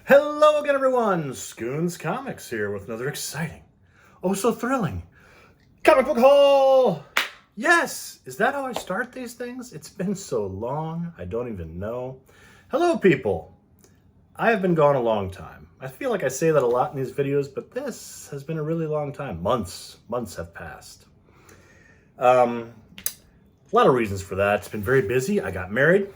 Hello again, everyone! Scoons Comics here with another exciting, oh so thrilling, comic book haul! Yes! Is that how I start these things? It's been so long, I don't even know. Hello, people! I have been gone a long time. I feel like I say that a lot in these videos, but this has been a really long time. Months have passed. A lot of reasons for that. It's been very busy. I got married.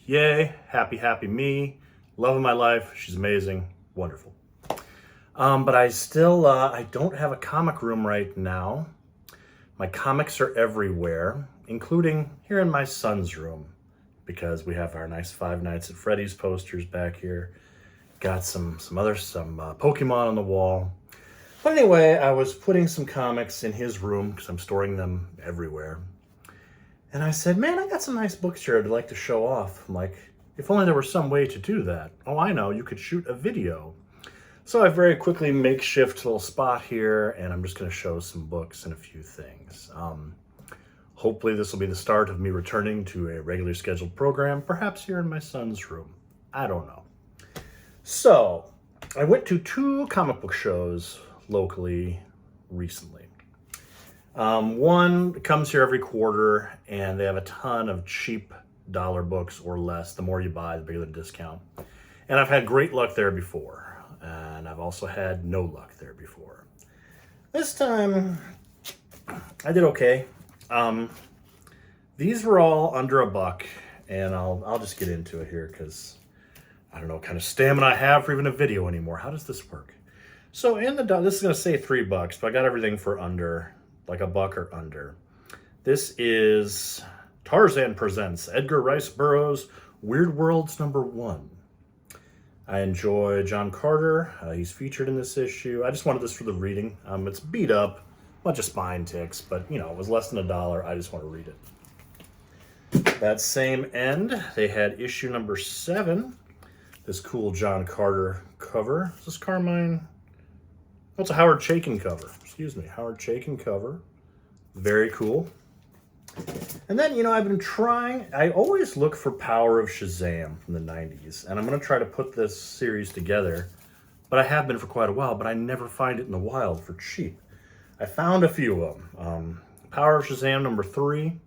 Yay, happy me. Love of my life. She's amazing. Wonderful. But I still, I don't have a comic room right now. My comics are everywhere, including here in my son's room, because we have our nice Five Nights at Freddy's posters back here. Got some Pokemon on the wall. But anyway, I was putting some comics in his room because I'm storing them everywhere. And I said, man, I got some nice books here I'd like to show off. I'm like, if only there were some way to do that. Oh, I know, you could shoot a video. So I very quickly makeshift a little spot here, and I'm just going to show some books and a few things. Hopefully this will be the start of me returning to a regularly scheduled program, perhaps here in my son's room. I don't know. So, I went to 2 comic book shows locally recently. One comes here every quarter, and they have a ton of cheap dollar books or less. The more you buy, the bigger the discount. And I've had great luck there before, and I've also had no luck there before. This time, I did okay. These were all under $1, and I'll just get into it here because I don't know what kind of stamina I have for even a video anymore. How does this work? So this is going to say $3, but I got everything for under, like $1 or under. This is Tarzan Presents Edgar Rice Burroughs' Weird Worlds #1. I enjoy John Carter. He's featured in this issue. I just wanted this for the reading. It's beat up, a bunch of spine ticks, but you know, it was less than $1. I just want to read it. That same end, they had issue #7. This cool John Carter cover. Is this Carmine? Oh, it's a Howard Chaykin cover. Excuse me, Howard Chaykin cover. Very cool. And then, you know, I've been trying, I always look for Power of Shazam from the 90s, and I'm going to try to put this series together, but I have been for quite a while, but I never find it in the wild for cheap. I found a few of them. Power of Shazam #3.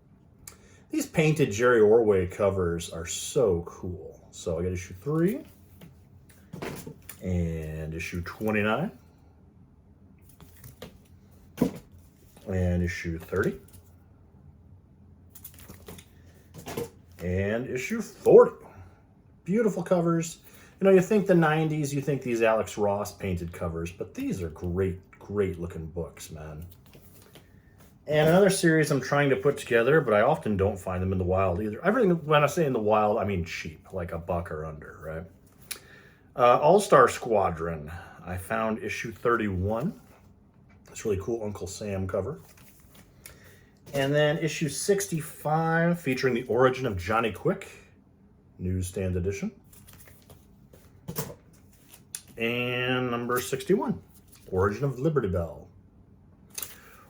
These painted Jerry Orway covers are so cool. So I got issue 3 and issue 29 and issue 30. And issue 40. Beautiful covers. You know, you think the 90s, you think these Alex Ross painted covers, but these are great looking books, man. And another series I'm trying to put together, but I often don't find them in the wild either. Everything, when I say in the wild, I mean cheap, like $1 or under, right? All-Star Squadron. I found issue 31. This really cool Uncle Sam cover. And then issue 65, featuring the origin of Johnny Quick, newsstand edition. And number 61, Origin of Liberty Bell.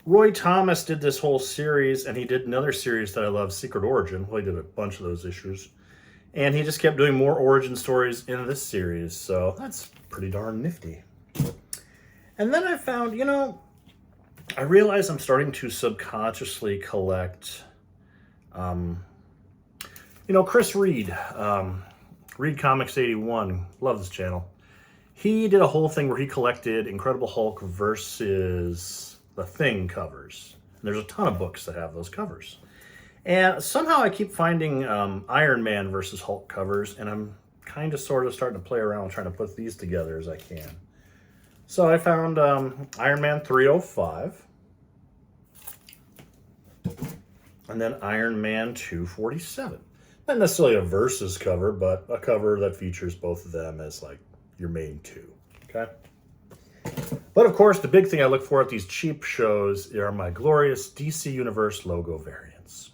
Roy Thomas did this whole series, and he did another series that I love, Secret Origin. Well, he did a bunch of those issues. And he just kept doing more origin stories in this series, so that's pretty darn nifty. And then I found, you know, I realize I'm starting to subconsciously collect, you know, Chris Reed, Reed Comics 81, love this channel. He did a whole thing where he collected Incredible Hulk versus The Thing covers. And there's a ton of books that have those covers. And somehow I keep finding Iron Man versus Hulk covers, and I'm kind of sort of starting to play around trying to put these together as I can. So I found Iron Man 305, and then Iron Man 247. Not necessarily a versus cover, but a cover that features both of them as like your main two, okay? But of course, the big thing I look for at these cheap shows are my glorious DC Universe logo variants.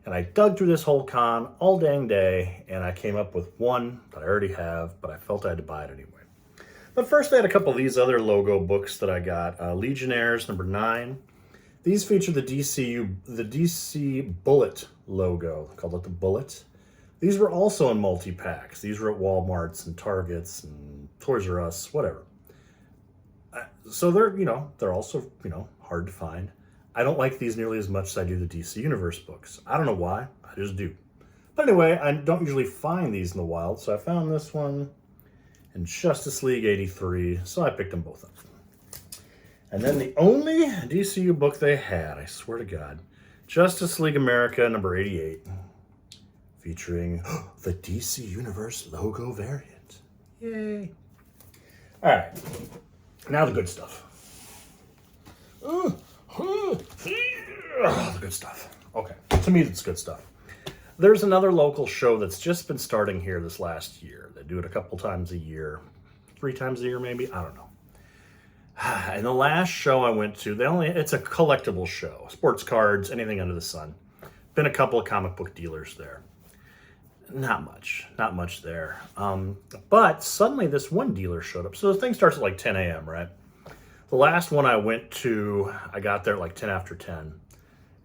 And I dug through this whole con all dang day, and I came up with one that I already have, but I felt I had to buy it anyway. But first, I had a couple of these other logo books that I got. Legionnaires #9. These feature the DC Bullet logo. I call it the Bullet. These were also in multi-packs. These were at Walmarts and Targets and Toys R Us, whatever. So they're also, hard to find. I don't like these nearly as much as I do the DC Universe books. I don't know why, I just do. But anyway, I don't usually find these in the wild, so I found this one in Justice League 83, so I picked them both up. And then the only DCU book they had, I swear to God, Justice League America number 88, featuring the DC Universe logo variant. Yay. All right, now the good stuff. The good stuff. Okay, to me, it's good stuff. There's another local show that's just been starting here this last year. They do it a couple times a year, 3 times a year maybe, I don't know. And the last show I went to, it's a collectible show. Sports cards, anything under the sun. Been a couple of comic book dealers there. Not much there. But suddenly this one dealer showed up. So the thing starts at like 10 a.m., right? The last one I went to, I got there at like 10 after 10.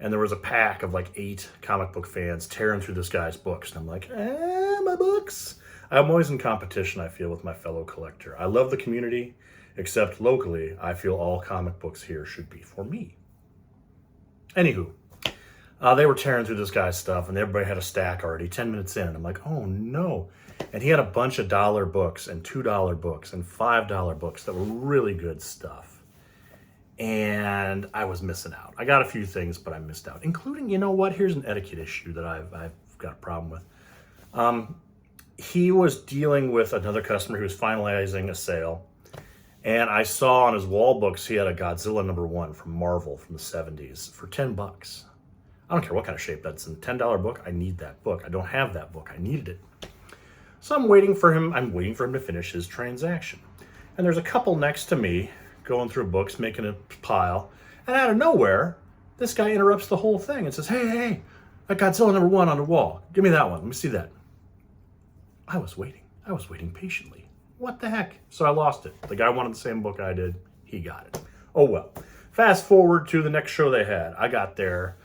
And there was a pack of like 8 comic book fans tearing through this guy's books. And I'm like, my books. I'm always in competition, I feel, with my fellow collector. I love the community. Except locally, I feel all comic books here should be for me. Anywho, they were tearing through this guy's stuff, and everybody had a stack already 10 minutes in. And I'm like, oh no. And he had a bunch of $1 books and $2 books and $5 books that were really good stuff. And I was missing out. I got a few things, but I missed out. Including, you know what? Here's an etiquette issue that I've got a problem with. He was dealing with another customer who was finalizing a sale. And I saw on his wall books, he had a Godzilla #1 from Marvel from the 70s for $10. I don't care what kind of shape that's in. $10 book, I need that book. I don't have that book, I needed it. So I'm waiting for him to finish his transaction. And there's a couple next to me going through books, making a pile. And out of nowhere, this guy interrupts the whole thing and says, hey, that Godzilla #1 on the wall. Give me that one, let me see that. I was waiting patiently. What the heck? So I lost it. The guy wanted the same book I did. He got it. Oh well. Fast forward to the next show they had. I got there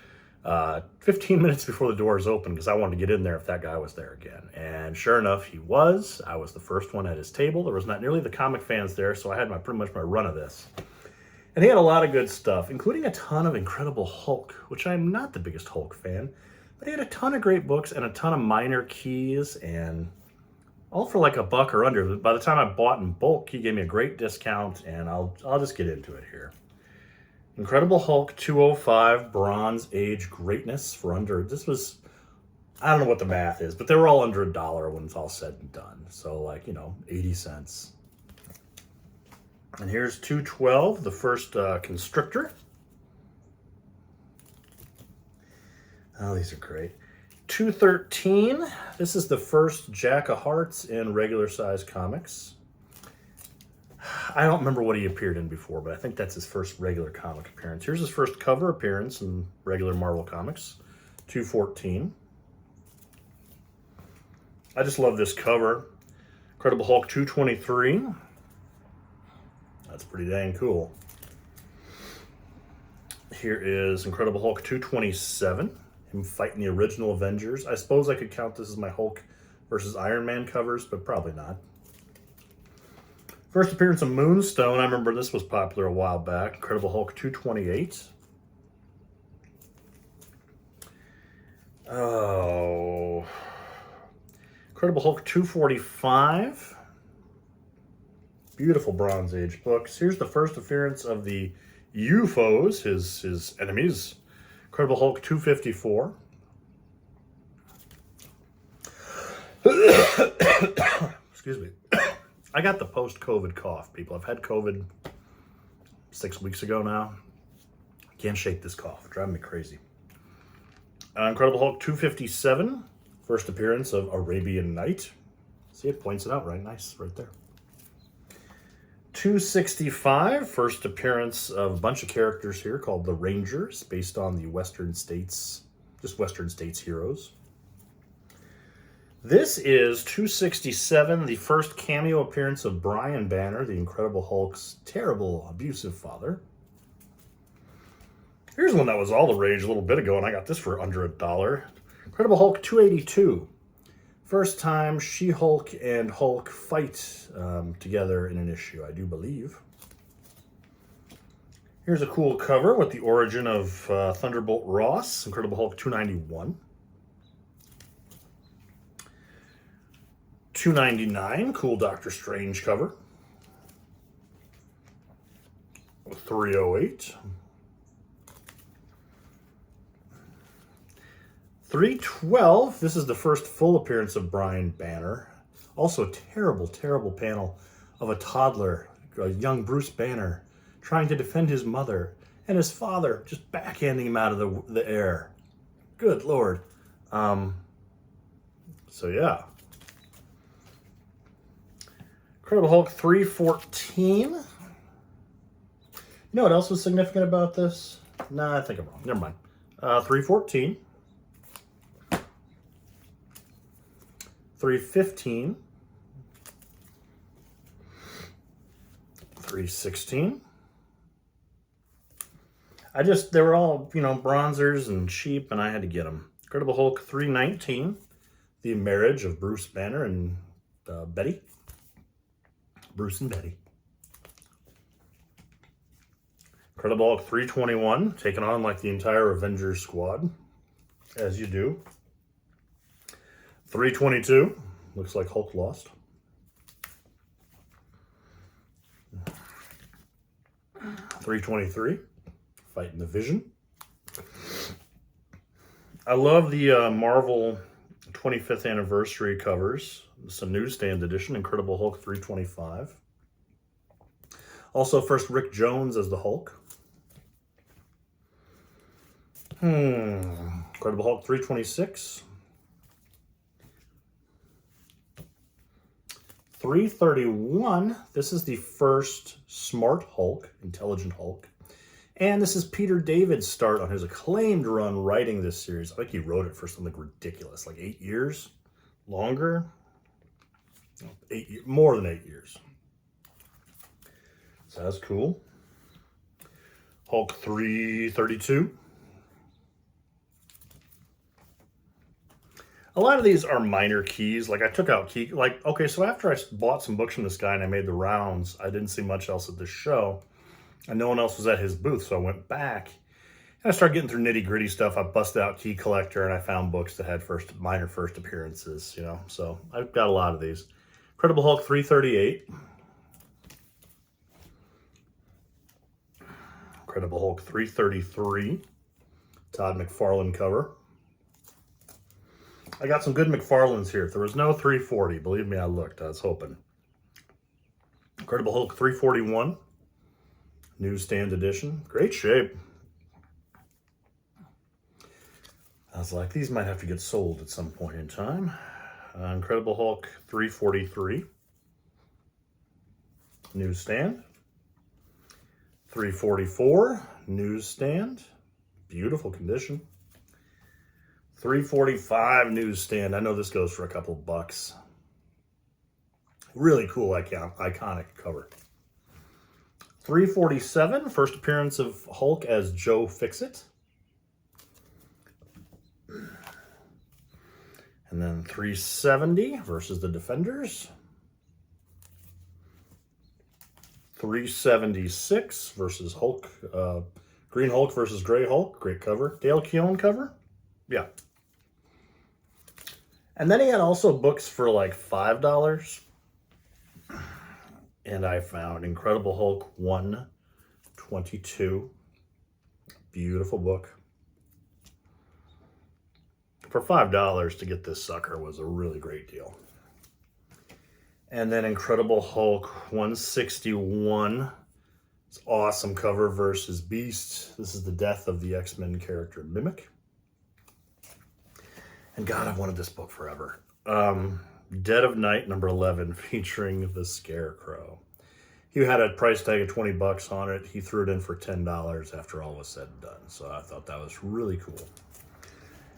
15 minutes before the doors opened because I wanted to get in there if that guy was there again. And sure enough, he was. I was the first one at his table. There was not nearly the comic fans there, so I had pretty much my run of this. And he had a lot of good stuff, including a ton of Incredible Hulk, which I'm not the biggest Hulk fan, but he had a ton of great books and a ton of minor keys and all for like $1 or under. By the time I bought in bulk, he gave me a great discount, and I'll just get into it here. Incredible Hulk 205 Bronze Age Greatness for under, I don't know what the math is, but they were all under $1 when it's all said and done. So like, 80 cents. And here's 212, the first Constrictor. Oh, these are great. 213, this is the first Jack of Hearts in regular size comics. I don't remember what he appeared in before, but I think that's his first regular comic appearance. Here's his first cover appearance in regular Marvel Comics, 214. I just love this cover. Incredible Hulk 223. That's pretty dang cool. Here is Incredible Hulk 227. Him fighting the original Avengers. I suppose I could count this as my Hulk versus Iron Man covers, but probably not. First appearance of Moonstone. I remember this was popular a while back. Incredible Hulk 228. Oh. Incredible Hulk 245. Beautiful Bronze Age books. Here's the first appearance of the UFOs, his enemies. Incredible Hulk 254. Excuse me. I got the post-COVID cough, people. I've had COVID 6 weeks ago now. Can't shake this cough. It's driving me crazy. Incredible Hulk 257. First appearance of Arabian Night. See, it points it out right nice right there. 265, first appearance of a bunch of characters here called the Rangers, based on the Western States, just Western States heroes. This is 267, the first cameo appearance of Brian Banner, the Incredible Hulk's terrible, abusive father. Here's one that was all the rage a little bit ago, and I got this for under $1. Incredible Hulk 282. First time She-Hulk and Hulk fight together in an issue, I do believe. Here's a cool cover with the origin of Thunderbolt Ross, Incredible Hulk 291. 299, cool Doctor Strange cover. 308. 312, this is the first full appearance of Brian Banner. Also a terrible, terrible panel of a toddler, a young Bruce Banner, trying to defend his mother, and his father just backhanding him out of the air. Good Lord. So yeah. Incredible Hulk 314. You know what else was significant about this? Nah, I think I'm wrong. Never mind. 314. 315. 316. They were all, bronzers and cheap, and I had to get them. Incredible Hulk 319. The marriage of Bruce Banner and Betty. Bruce and Betty. Incredible Hulk 321, taking on like the entire Avengers squad, as you do. 322, looks like Hulk lost. 323, fighting the Vision. I love the Marvel 25th anniversary covers. It's a newsstand edition, Incredible Hulk 325. Also, first Rick Jones as the Hulk. Incredible Hulk 326. 331. This is the first Smart Hulk, Intelligent Hulk. And this is Peter David's start on his acclaimed run writing this series. I think he wrote it for something ridiculous, like 8 years? Longer? 8 years, more than 8 years. So that's cool. Hulk 332. A lot of these are minor keys. Like I took out okay, so after I bought some books from this guy and I made the rounds, I didn't see much else at this show. And no one else was at his booth, so I went back. And I started getting through nitty-gritty stuff. I busted out Key Collector and I found books that had minor first appearances, So I've got a lot of these. Incredible Hulk 338. Incredible Hulk 333. Todd McFarlane cover. I got some good McFarlanes here. If there was no 340, believe me, I looked. I was hoping. Incredible Hulk 341. Newsstand edition. Great shape. I was like, these might have to get sold at some point in time. Incredible Hulk 343. Newsstand. 344. Newsstand. Beautiful condition. 345 newsstand. I know this goes for a couple bucks. Really cool, iconic cover. 347, first appearance of Hulk as Joe Fixit. And then 370 versus the Defenders. 376 versus Hulk, Green Hulk versus Gray Hulk. Great cover. Dale Keown cover. Yeah. And then he had also books for like $5. And I found Incredible Hulk 122. Beautiful book. For $5 to get this sucker was a really great deal. And then Incredible Hulk 161. It's awesome cover versus Beast. This is the death of the X-Men character Mimic. And God, I've wanted this book forever. Dead of Night, number 11, featuring the Scarecrow. He had a price tag of $20 on it. He threw it in for $10 after all was said and done. So I thought that was really cool.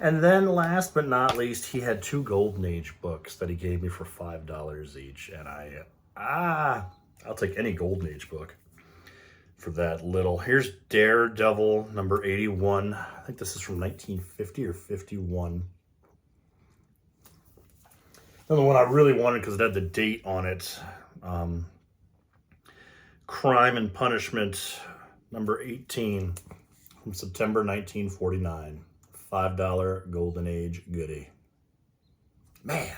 And then last but not least, he had 2 Golden Age books that he gave me for $5 each. And I'll take any Golden Age book for that little. Here's Daredevil, number 81. I think this is from 1950 or 51. And the one I really wanted because it had the date on it. Crime and Punishment, number 18, from September 1949. $5 Golden Age goodie. Man.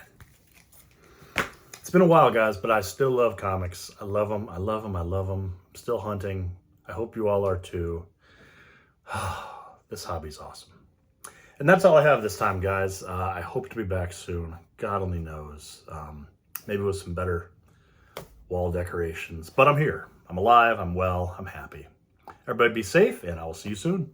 It's been a while, guys, but I still love comics. I love them. I love them. I love them. I'm still hunting. I hope you all are too. This hobby's awesome. And that's all I have this time, guys. I hope to be back soon. God only knows. Maybe with some better wall decorations. But I'm here. I'm alive. I'm well. I'm happy. Everybody be safe, and I will see you soon.